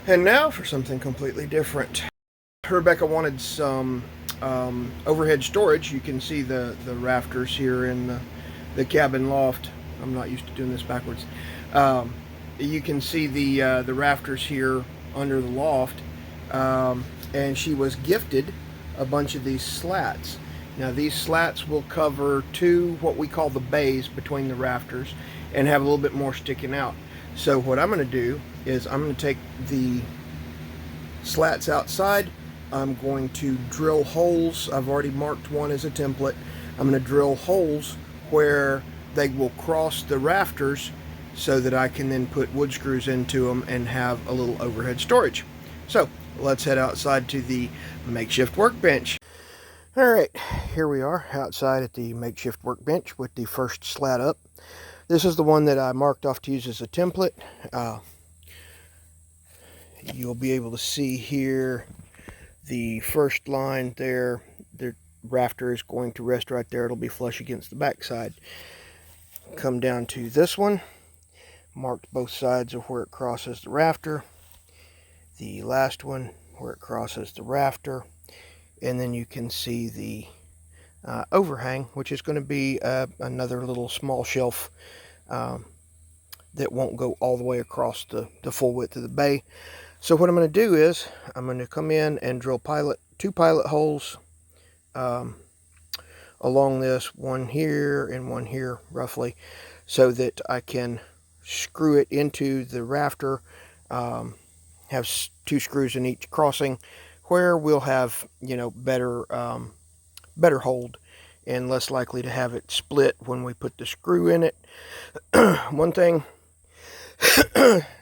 And now for something completely different. Rebecca wanted some overhead storage. You can see the rafters here in the cabin loft. I'm not used to doing this backwards. Um, you can see the rafters here under the loft, and she was gifted a bunch of these slats. Now these slats will cover two what we call the bays between the rafters, and have a little bit more sticking out. So what I'm going to do is I'm going to take the slats outside. I'm going to drill holes. I've already marked one as a template. I'm going to drill holes where they will cross the rafters so that I can then put wood screws into them and have a little overhead storage. So let's head outside to the makeshift workbench. All right, here we are outside at the makeshift workbench with the first slat up. This is the one that I marked off to use as a template. You'll be able to see here the first line there. The rafter is going to rest right there. It'll be flush against the back side. Come down to this one. Marked both sides of where it crosses the rafter. The last one where it crosses the rafter. And then you can see the overhang, which is going to be another little small shelf that won't go all the way across the full width of the bay. So what I'm going to do is I'm going to come in and drill two pilot holes along this, one here and one here roughly, so that I can screw it into the rafter, have two screws in each crossing, where we'll have, you know, better hold and less likely to have it split when we put the screw in it. One thing,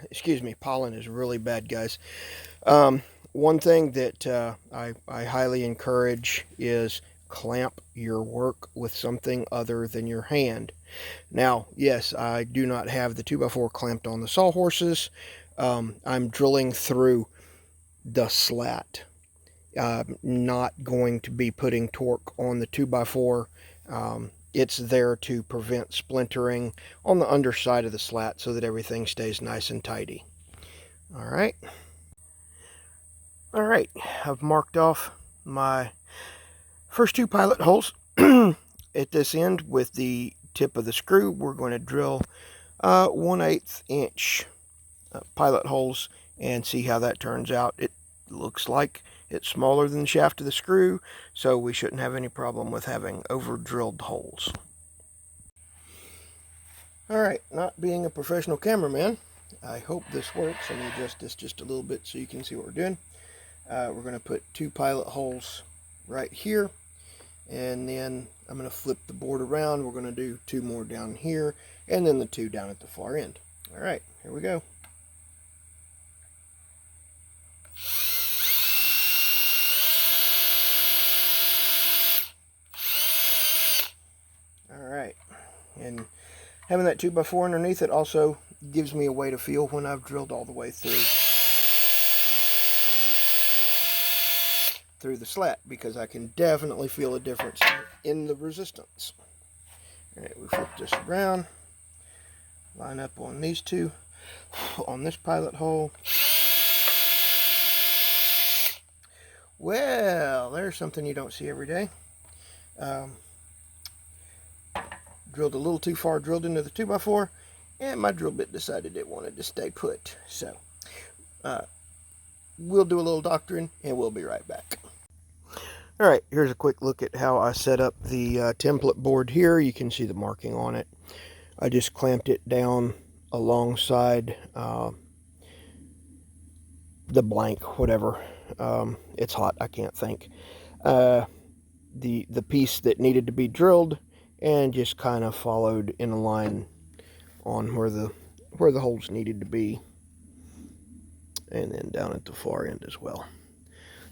excuse me, pollen is really bad, guys. One thing that I highly encourage is clamp your work with something other than your hand. Now, yes, I do not have the 2x4 clamped on the sawhorses. I'm drilling through the slat. Not going to be putting torque on the 2x4. It's there to prevent splintering on the underside of the slat so that everything stays nice and tidy. Alright, I've marked off my first two pilot holes. At this end, with the tip of the screw, we're going to drill 1/8 inch pilot holes and see how that turns out. It looks like it's smaller than the shaft of the screw, so we shouldn't have any problem with having over drilled holes. Alright, not being a professional cameraman, I hope this works. Let me adjust this just a little bit so you can see what we're doing. We're going to put two pilot holes right here, and then I'm going to flip the board around. We're going to do two more down here, and then the two down at the far end. Alright, here we go. Alright, and having that 2x4 underneath it also gives me a way to feel when I've drilled all the way through the slat, because I can definitely feel a difference in the resistance. Alright, we flip this around, line up on these two, on this pilot hole. Well, there's something you don't see every day. Drilled a little too far, drilled into the 2x4, and my drill bit decided it wanted to stay put. So, we'll do a little doctoring, and we'll be right back. Alright, here's a quick look at how I set up the template board here. You can see the marking on it. I just clamped it down alongside the blank, whatever. It's hot, I can't think. The piece that needed to be drilled, and just kind of followed in a line on where the holes needed to be, and then down at the far end as well.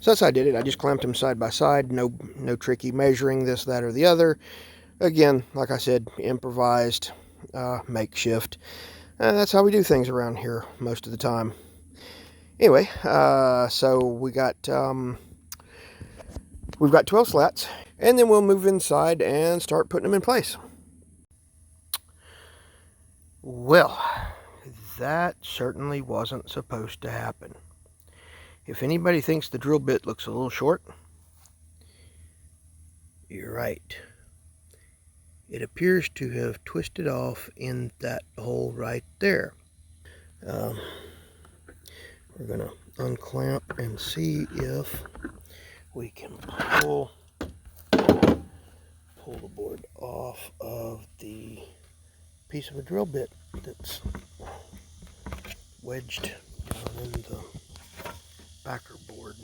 So that's how I did it. I just clamped them side by side. No tricky measuring this, that, or the other. Again, like I said, improvised, makeshift. That's how we do things around here most of the time. Anyway, so we've got 12 slats, and then we'll move inside and start putting them in place. Well, that certainly wasn't supposed to happen. If anybody thinks the drill bit looks a little short, you're right. It appears to have twisted off in that hole right there. We're going to unclamp and see if we can pull the board off of the piece of a drill bit that's wedged down in the backer board.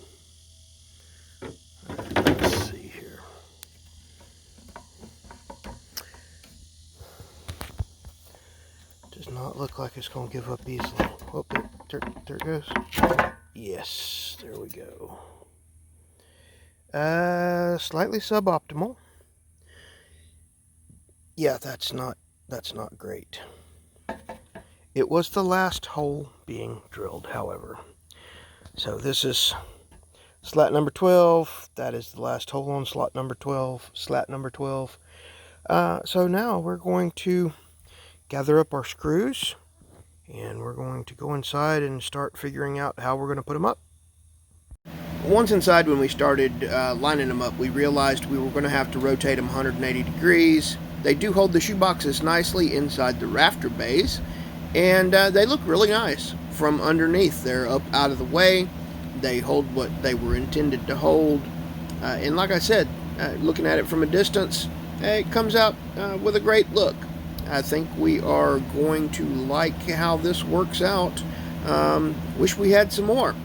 Let's see here. Does not look like it's going to give up easily. Oh, there it goes. Yes, there we go. Slightly suboptimal. Yeah, that's not great. It was the last hole being drilled, however. So this is slat number 12. That is the last hole on slot number 12, slat number 12. So now we're going to gather up our screws, and we're going to go inside and start figuring out how we're going to put them up. Once inside, when we started lining them up, we realized we were going to have to rotate them 180 degrees. They do hold the shoe boxes nicely inside the rafter bays, and they look really nice from underneath. They're up out of the way. They hold what they were intended to hold. And like I said, looking at it from a distance, it comes out with a great look. I think we are going to like how this works out. Wish we had some more.